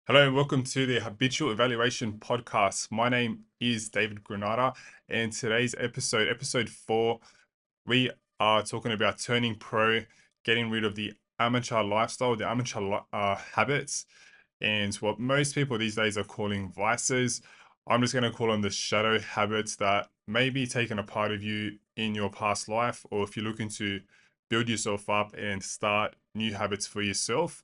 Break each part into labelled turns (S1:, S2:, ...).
S1: Hello and welcome to the Habitual Evaluation Podcast. My name is David Granada, and today's episode 4, we are talking about turning pro, getting rid of the amateur lifestyle, the amateur habits, and what most people these days are calling vices. I'm just going to call them the shadow habits that may be taken a part of you in your past life, or if you're looking to build yourself up and start new habits for yourself.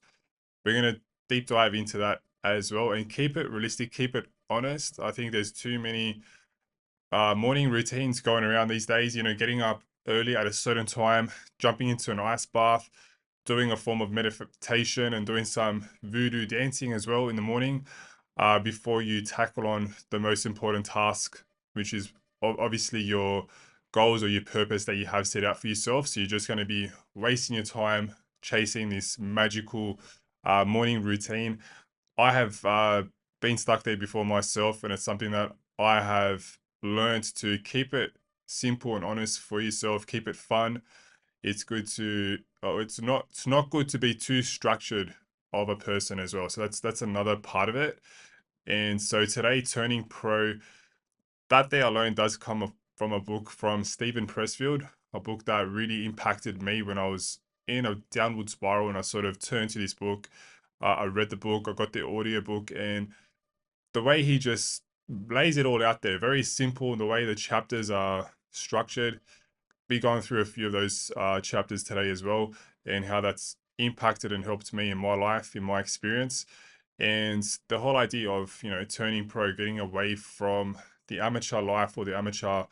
S1: We're going to deep dive into that as well and keep it realistic, keep it honest. I think there's too many morning routines going around these days, getting up early at a certain time, jumping into an ice bath, doing a form of meditation, and doing some voodoo dancing as well in the morning before you tackle on the most important task, which is obviously your goals or your purpose that you have set out for yourself. So you're just going to be wasting your time chasing this magical morning routine. I have been stuck there before myself, and it's something that I have learned to keep it simple and honest for yourself. Keep it fun. It's good to. Oh, it's not good to be too structured of a person as well. So that's another part of it. And so today, turning pro, that there alone does come from a book from Stephen Pressfield, a book that really impacted me when I was in a downward spiral, and I sort of turned to this book. I read the book, I got the audio book, and the way he just lays it all out there, very simple. The way the chapters are structured, be going through a few of those chapters today as well, and how that's impacted and helped me in my life, in my experience. And the whole idea of, turning pro, getting away from the amateur life or the amateur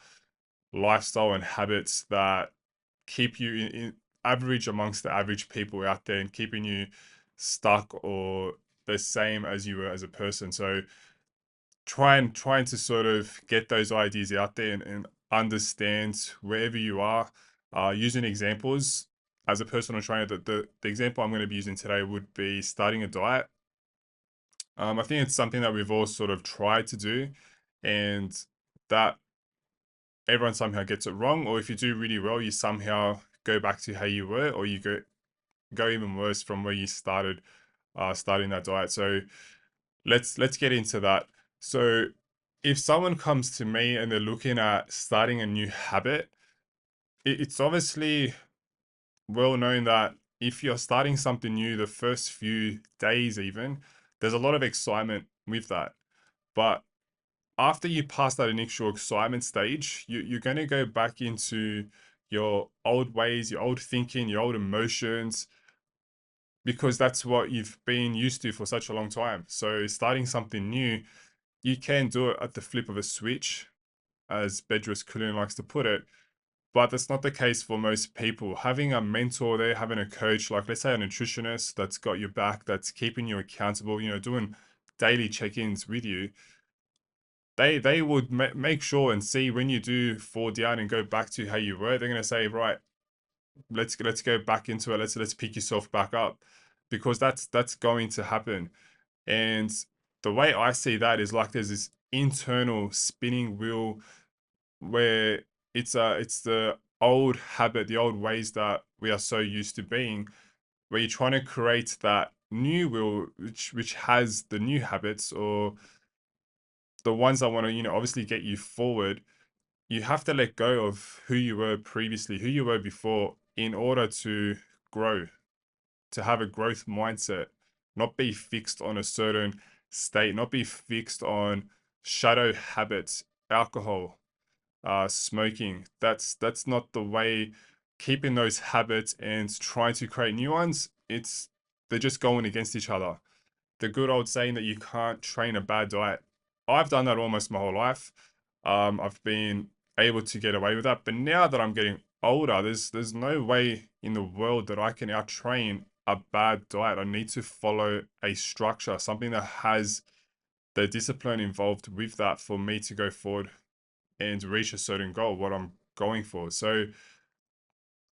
S1: lifestyle and habits that keep you in average amongst the average people out there and keeping you stuck or the same as you were as a person. So trying to sort of get those ideas out there and understand wherever you are, using examples as a personal trainer. The example I'm going to be using today would be starting a diet. I think it's something that we've all sort of tried to do, and that everyone somehow gets it wrong. Or if you do really well, you somehow go back to how you were, or you go even worse from where you started, starting that diet. So let's get into that. So if someone comes to me and they're looking at starting a new habit, it's obviously well known that if you're starting something new, the first few days even, there's a lot of excitement with that. But after you pass that initial excitement stage, you're going to go back into your old ways, your old thinking, your old emotions, because that's what you've been used to for such a long time. So starting something new, you can do it at the flip of a switch, as Bedros Koulian likes to put it, but that's not the case for most people. Having a mentor there, having a coach, like let's say a nutritionist that's got your back, that's keeping you accountable, doing daily check-ins with you, they would make sure and see when you do fall down and go back to how you were. They're going to say, right, let's go back into it. Let's pick yourself back up, because that's going to happen. And the way I see that is like there's this internal spinning wheel where it's the old habit, the old ways that we are so used to being, where you're trying to create that new wheel which has the new habits, or the ones that want to, obviously get you forward. You have to let go of who you were previously, who you were before, in order to grow, to have a growth mindset, not be fixed on a certain state, not be fixed on shadow habits, alcohol, smoking. That's not the way. Keeping those habits and trying to create new ones, they're just going against each other. The good old saying that you can't train a bad diet. I've done that almost my whole life. I've been able to get away with that, but now that I'm getting older, there's no way in the world that I can out train a bad diet. I need to follow a structure, something that has the discipline involved with that for me to go forward and reach a certain goal, what I'm going for. So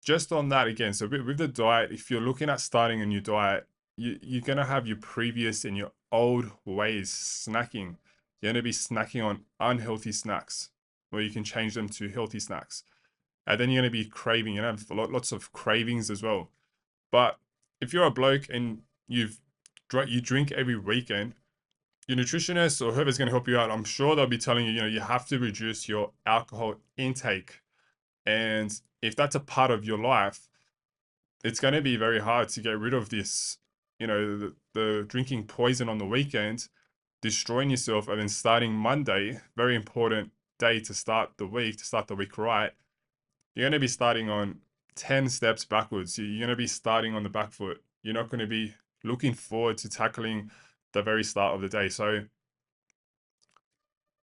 S1: just on that again, so with the diet, if you're looking at starting a new diet, you're going to have your previous and your old ways snacking. You're going to be snacking on unhealthy snacks, or you can change them to healthy snacks. And then you're going to be craving, have lots of cravings as well. But if you're a bloke and you drink every weekend, your nutritionist or whoever's going to help you out, I'm sure they'll be telling you, you have to reduce your alcohol intake. And if that's a part of your life, it's going to be very hard to get rid of this, the drinking poison on the weekend, destroying yourself, and then starting Monday, very important day to start the week, right. You're going to be starting on 10 steps backwards. You're going to be starting on the back foot. You're not going to be looking forward to tackling the very start of the day. So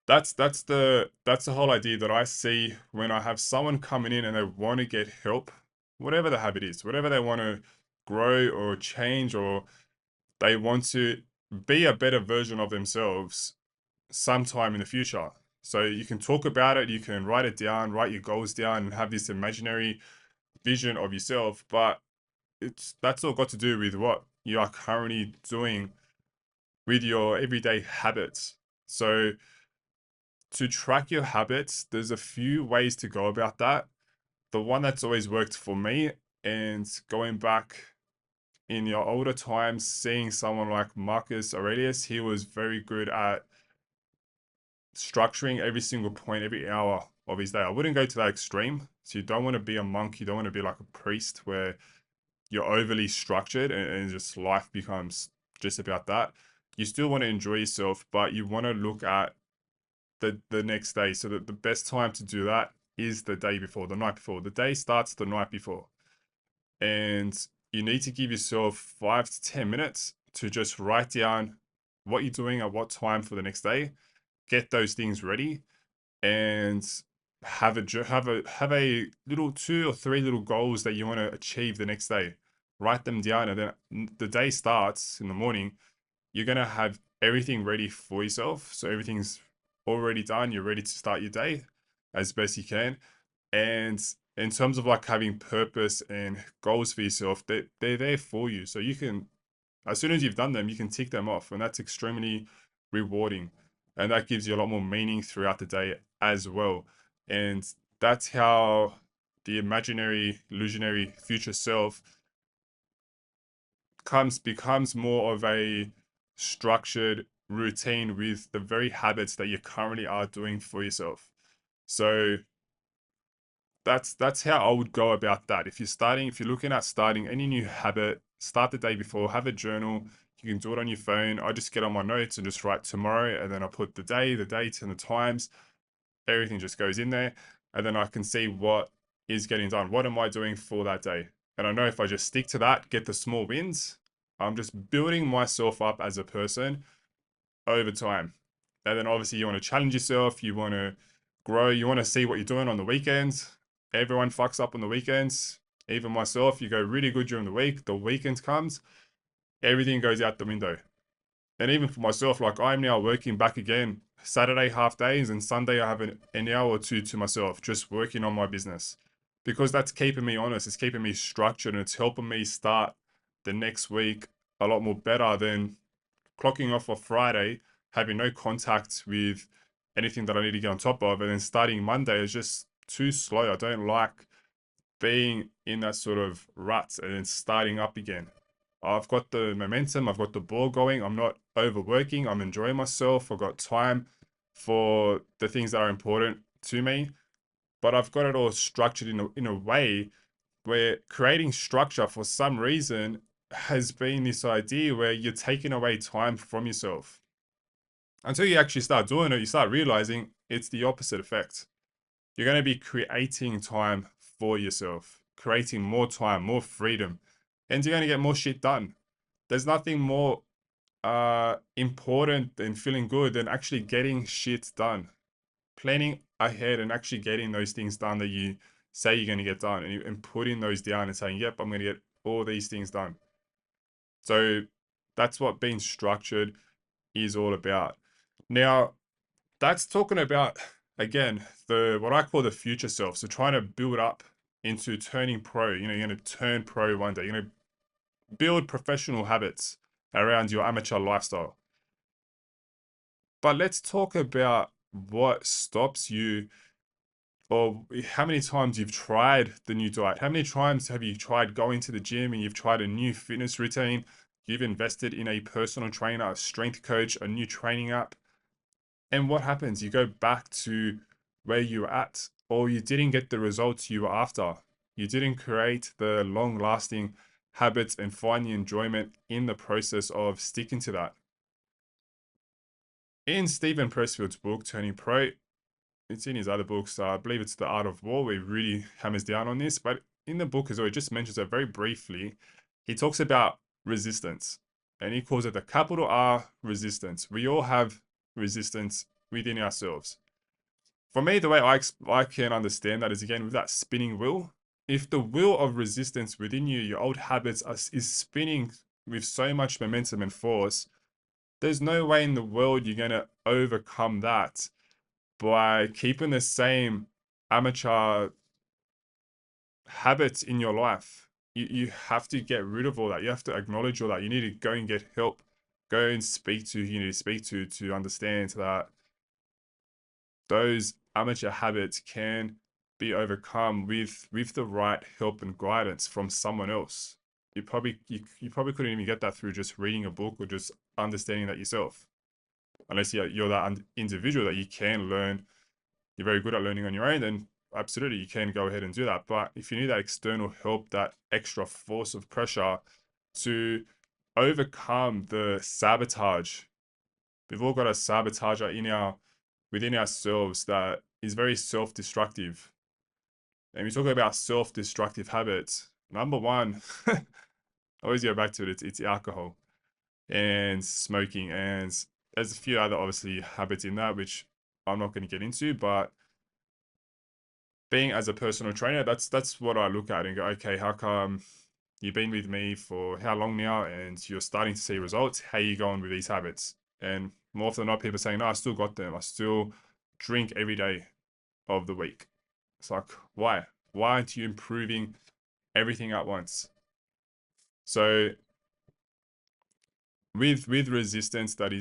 S1: that's the whole idea that I see when I have someone coming in and they want to get help, whatever the habit is, whatever they want to grow or change, or they want to be a better version of themselves sometime in the future. So you can talk about it, you can write it down, write your goals down, and have this imaginary vision of yourself. But that's all got to do with what you are currently doing with your everyday habits. So to track your habits, there's a few ways to go about that. The one that's always worked for me, and going back in your older times, seeing someone like Marcus Aurelius, he was very good at structuring every single point, every hour of his day. I wouldn't go to that extreme. So you don't want to be a monk, you don't want to be like a priest where you're overly structured and just life becomes just about that. You still want to enjoy yourself, but you want to look at the next day. So that the best time to do that is the day before, the night before. The day starts the night before. And you need to give yourself 5 to 10 minutes to just write down what you're doing at what time for the next day, get those things ready, and have a little 2 or 3 little goals that you want to achieve the next day. Write them down, and then the day starts in the morning. You're gonna have everything ready for yourself, so everything's already done. You're ready to start your day as best you can. And in terms of like having purpose and goals for yourself, they're there for you. So you can, as soon as you've done them, you can tick them off. And that's extremely rewarding. And that gives you a lot more meaning throughout the day as well. And that's how the imaginary, illusionary future self becomes more of a structured routine with the very habits that you currently are doing for yourself. So that's how I would go about that. If you're looking at starting any new habit, start the day before, have a journal. You can do it on your phone. I just get on my notes and just write tomorrow, and then I put the day, the date, and the times. Everything just goes in there, and then I can see what is getting done. What am I doing for that day? And I know if I just stick to that, get the small wins, I'm just building myself up as a person over time. And then obviously you want to challenge yourself, you want to grow, you want to see what you're doing on the weekends. Everyone fucks up on the weekends. Even myself, you go really good during the week, the weekend comes, everything goes out the window. And even for myself, like I'm now working back again, Saturday half days, and Sunday I have an hour or two to myself, just working on my business. Because that's keeping me honest, it's keeping me structured, and it's helping me start the next week a lot more better than clocking off on Friday, having no contact with anything that I need to get on top of, and then starting Monday is just too slow. I don't like being in that sort of rut and then starting up again. I've got the momentum, I've got the ball going, I'm not overworking, I'm enjoying myself, I've got time for the things that are important to me, but I've got it all structured in a way where creating structure for some reason has been this idea where you're taking away time from yourself. Until you actually start doing it, you start realizing it's the opposite effect. You're going to be creating time for yourself, creating more time, more freedom, and you're going to get more shit done. There's nothing more important than feeling good than actually getting shit done. Planning ahead and actually getting those things done that you say you're going to get done, and putting those down and saying, yep, I'm going to get all these things done. So that's what being structured is all about. Now, that's talking about, again, the what I call the future self. So trying to build up into turning pro. You're going to turn pro one day. You're going to build professional habits around your amateur lifestyle. But let's talk about what stops you, or how many times you've tried the new diet. How many times have you tried going to the gym and you've tried a new fitness routine You've invested in a personal trainer, a strength coach, a new training app. And what happens? You go back to where you were at, or you didn't get the results you were after. You didn't create the long lasting habits and find the enjoyment in the process of sticking to that. In Stephen Pressfield's book, Turning Pro, it's in his other books, I believe it's The Art of War, where he really hammers down on this. But in the book as well, he just mentions it very briefly. He talks about resistance, and he calls it the capital R resistance. We all have resistance within ourselves. For me, the way I can understand that is, again, with that spinning wheel. If the wheel of resistance within you, your old habits, is spinning with so much momentum and force, there's no way in the world you're going to overcome that by keeping the same amateur habits in your life. You have to get rid of all that. You have to acknowledge all that. You need to go and get help. Go and speak to who you need to speak to understand that those amateur habits can be overcome with the right help and guidance from someone else. You probably couldn't even get that through just reading a book or just understanding that yourself, unless you're that individual that you can learn. You're very good at learning on your own, then absolutely you can go ahead and do that. But if you need that external help, that extra force of pressure to overcome the sabotage, we've all got a sabotager within ourselves that is very self-destructive. And we talk about self-destructive habits. Number one, I always go back to it. It's alcohol and smoking, and there's a few other obviously habits in that which I'm not going to get into. But being as a personal trainer, that's what I look at and go, okay, how come you've been with me for how long now and you're starting to see results? How are you going with these habits? And more often than not, people are saying, no, I still got them. I still drink every day of the week. It's like, why? Why aren't you improving everything at once? So with resistance that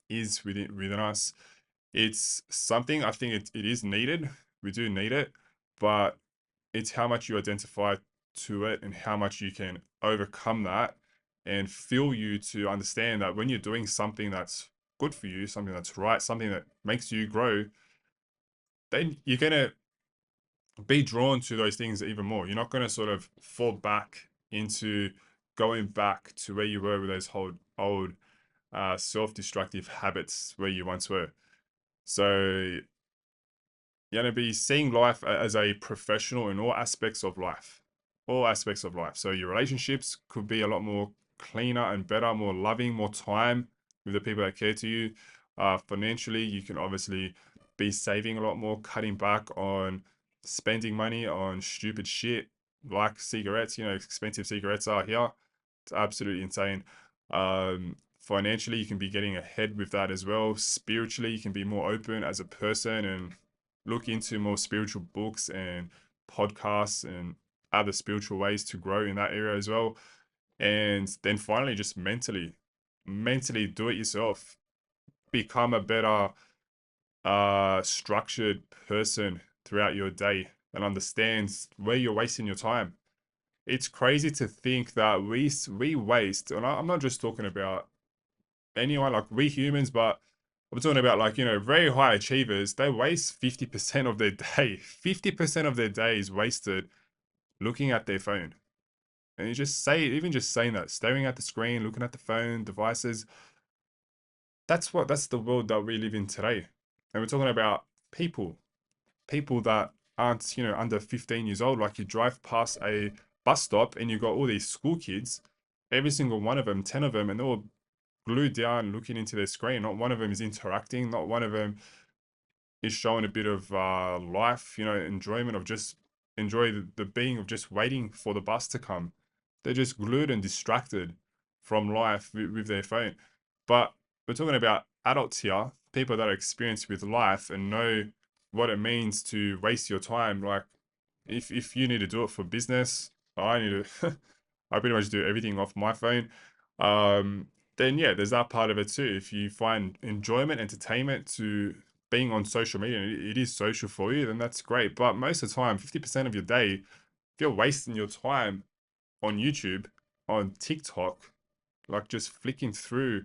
S1: is within us, it's something I think it is needed. We do need it, but it's how much you identify to it and how much you can overcome that and feel you to understand that when you're doing something that's good for you, something that's right, something that makes you grow, then you're gonna be drawn to those things even more. You're not gonna sort of fall back into going back to where you were with those old self-destructive habits where you once were. So you're going to be seeing life as a professional in all aspects of life. All aspects of life. So your relationships could be a lot more cleaner and better, more loving, more time with the people that care to you. Financially, you can obviously be saving a lot more, cutting back on spending money on stupid shit like cigarettes. Expensive cigarettes are here. It's absolutely insane. Financially, you can be getting ahead with that as well. Spiritually, you can be more open as a person and look into more spiritual books and podcasts and other spiritual ways to grow in that area as well. And then finally, just mentally do it yourself. Become a better structured person throughout your day and understands where you're wasting your time. It's crazy to think that we waste, and I'm not just talking about anyone, like we humans, but I'm talking about, like, very high achievers. They waste 50% of their day. 50% of their day is wasted looking at their phone. And you just say, even just saying that, staring at the screen, looking at the phone, devices, that's the world that we live in today. And we're talking about people that aren't, under 15 years old. Like, you drive past a bus stop and you've got all these school kids, every single one of them, 10 of them, and they're all glued down looking into their screen. Not one of them is interacting. Not one of them is showing a bit of life, enjoyment of just enjoy the being of just waiting for the bus to come. They're just glued and distracted from life with their phone. But we're talking about adults here, people that are experienced with life and know what it means to waste your time. Like, if you need to do it for business, I need to I pretty much do everything off my phone. Um, then yeah, there's that part of it too. If you find enjoyment, entertainment to being on social media, and it is social for you, then that's great. But most of the time, 50% of your day, if you're wasting your time on YouTube, on TikTok, like just flicking through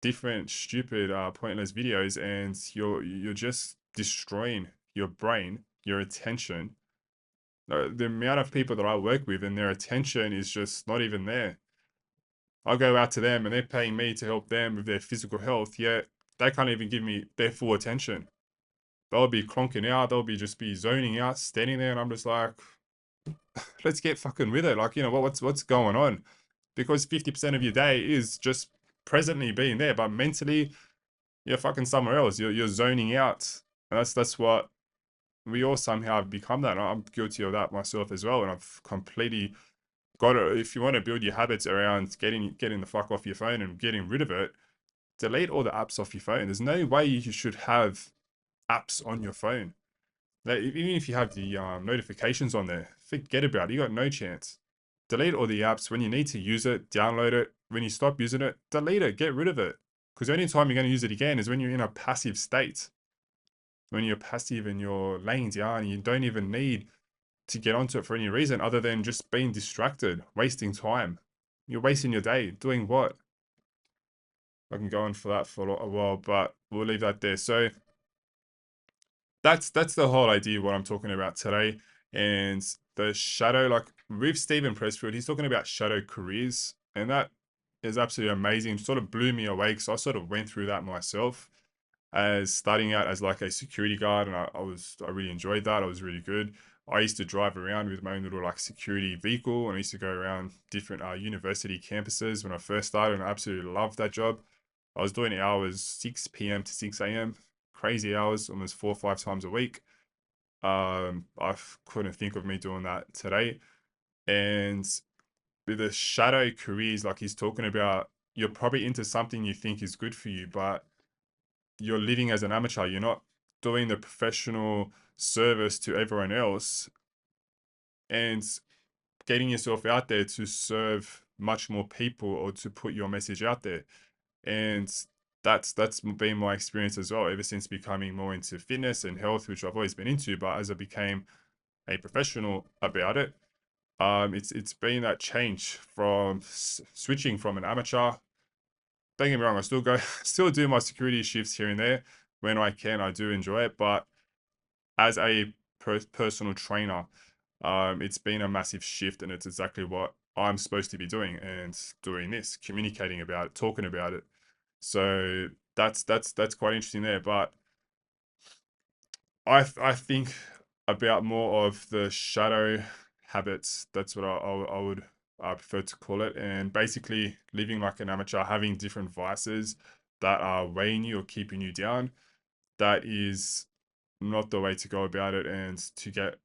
S1: different stupid pointless videos, and you're just destroying your brain, your attention. The amount of people that I work with and their attention is just not even there. I'll go out to them and they're paying me to help them with their physical health, yet they can't even give me their full attention. They'll be clonking out, they'll be just be zoning out, standing there, and I'm just like, let's get fucking with it. Like, what's going on? Because 50% of your day is just presently being there, but mentally you're fucking somewhere else. You're zoning out. And that's what we all somehow have become that. I'm guilty of that myself as well. And I've completely got to, if you want to build your habits around getting the fuck off your phone and getting rid of it, delete all the apps off your phone. There's no way you should have apps on your phone. Like, even if you have the notifications on there, forget about it. You got no chance. Delete all the apps. When you need to use it, download it. When you stop using it, delete it. Get rid of it. Because the only time you're going to use it again is when you're in a passive state. When you're passive and you're laying down, and you don't even need to get onto it for any reason other than just being distracted, wasting time. You're wasting your day. Doing what? I can go on for that for a while, but we'll leave that there. So that's the whole idea of what I'm talking about today. And the shadow, like with Stephen Pressfield, he's talking about shadow careers, and that is absolutely amazing. Sort of blew me away because I sort of went through that myself as starting out as like a security guard, and I really enjoyed that. I was really good. I used to drive around with my own little like security vehicle, and I used to go around different university campuses when I first started, and I absolutely loved that job. I was doing hours 6 p.m. to 6 a.m. Crazy hours, almost 4 or 5 times a week. I couldn't think of me doing that today. And with the shadow careers, like he's talking about, you're probably into something you think is good for you, but you're living as an amateur. You're not doing the professional service to everyone else and getting yourself out there to serve much more people or to put your message out there. And that's been my experience as well ever since becoming more into fitness and health, which I've always been into. But as I became a professional about it, it's been that change from switching from an amateur. Don't get me wrong, I still go, still do my security shifts here and there when I can. I do enjoy it, but as a personal trainer, it's been a massive shift, and it's exactly what I'm supposed to be doing, and doing this, communicating about it, talking about it. So that's quite interesting there. But I think about more of the shadow habits. That's what I would prefer to call it. And basically living like an amateur, having different vices that are weighing you or keeping you down. That is not the way to go about it. And to get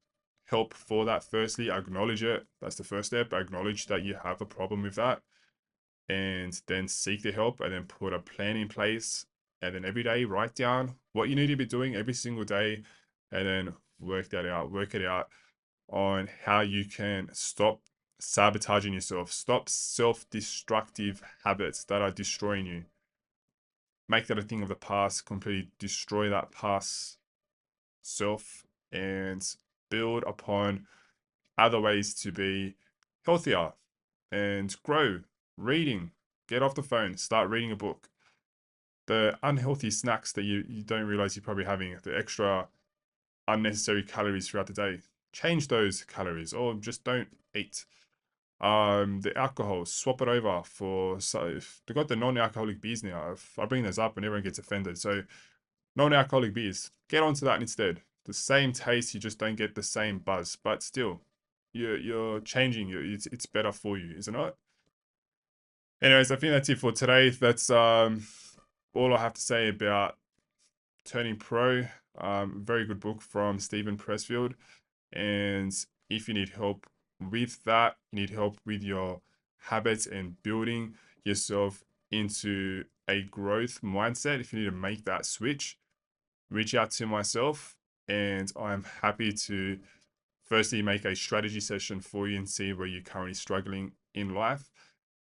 S1: help for that, firstly, acknowledge it. That's the first step. Acknowledge that you have a problem with that, and then seek the help, and then put a plan in place, and then every day write down what you need to be doing every single day, and then work it out on how you can stop sabotaging yourself, stop self-destructive habits that are destroying you. Make that a thing of the past, completely destroy that past self, and build upon other ways to be healthier and grow. Reading, get off the phone, start reading a book. The unhealthy snacks that you don't realize you're probably having, the extra unnecessary calories throughout the day, change those calories, or just don't eat. The alcohol, swap it over for, so they've got the non-alcoholic beers now. If I bring those up and everyone gets offended, so non-alcoholic beers, get onto that instead. The same taste, you just don't get the same buzz, but still, you're changing. It's better for you, isn't it? Anyways, I think that's it for today. That's all I have to say about Turning Pro. Very good book from Stephen Pressfield. And if you need help with that, you need help with your habits and building yourself into a growth mindset, if you need to make that switch, reach out to myself, and I'm happy to firstly make a strategy session for you and see where you're currently struggling in life.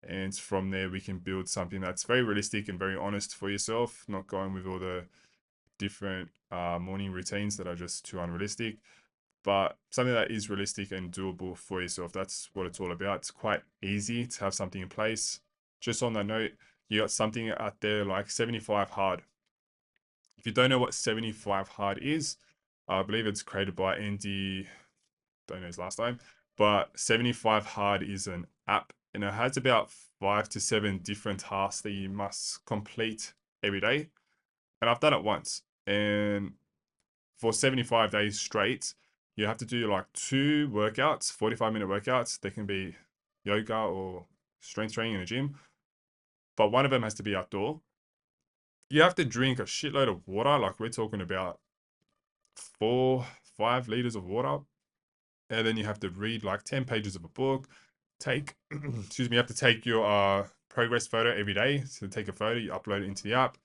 S1: And from there, we can build something that's very realistic and very honest for yourself, not going with all the different morning routines that are just too unrealistic, but something that is realistic and doable for yourself. That's what it's all about. It's quite easy to have something in place. just on that note, you got something out there like 75 hard. If you don't know what 75 hard is, I believe it's created by Andy, don't know his last name, but 75 hard is an app and it has about 5 to 7 different tasks that you must complete every day. And I've done it once. And for 75 days straight, you have to do like 2 workouts, 45-minute workouts. They can be yoga or strength training in a gym, but one of them has to be outdoor. You have to drink a shitload of water. Like we're talking about 4, 5 liters of water. And then you have to read like 10 pages of a book. Take, excuse me, you have to take your progress photo every day. So take a photo, you upload it into the app.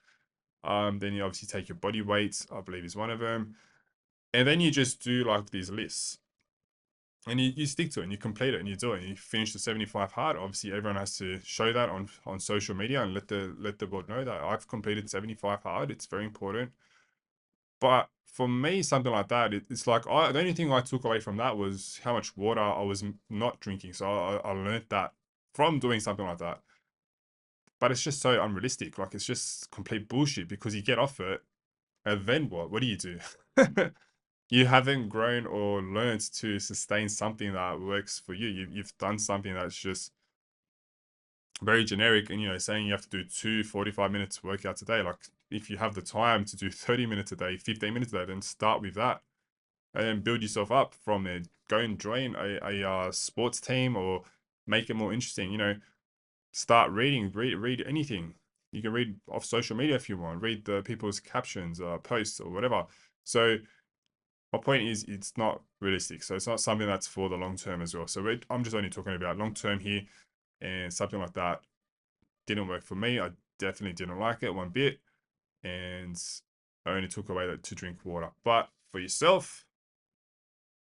S1: Then you obviously take your body weight, I believe is one of them. And then you just do like these lists. And you stick to it and you complete it and you do it and you finish the 75 hard. Obviously, everyone has to show that on social media and let the world know that I've completed 75 hard. It's very important. But for me, something like that, it's like the only thing I took away from that was how much water I was not drinking. So I learned that from doing something like that. But it's just so unrealistic. Like it's just complete bullshit because you get off it and then what? What do you do? You haven't grown or learned to sustain something that works for you. You've done something that's just very generic and, saying you have to do 2 45 minutes workouts a day. Like if you have the time to do 30 minutes a day, 15 minutes a day, then start with that and then build yourself up from there. Go and join a sports team or make it more interesting. Start reading, read anything. You can read off social media if you want, read the people's captions, posts or whatever. So my point is it's not realistic. So it's not something that's for the long term as well. So I'm just only talking about long term here, and something like that didn't work for me. I definitely didn't like it one bit, and I only took away that to drink water. But for yourself,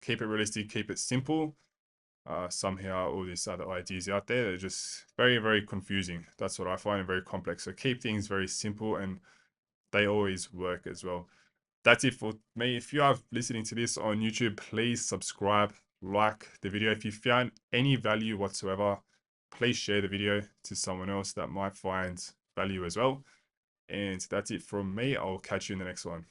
S1: keep it realistic, keep it simple. Somehow all these other ideas out there, they're just very, very confusing. That's what I find very complex. So keep things very simple and they always work as well. That's it for me. If you are listening to this on YouTube, please subscribe, like the video. If you found any value whatsoever, please share the video to someone else that might find value as well. And that's it from me. I'll catch you in the next one.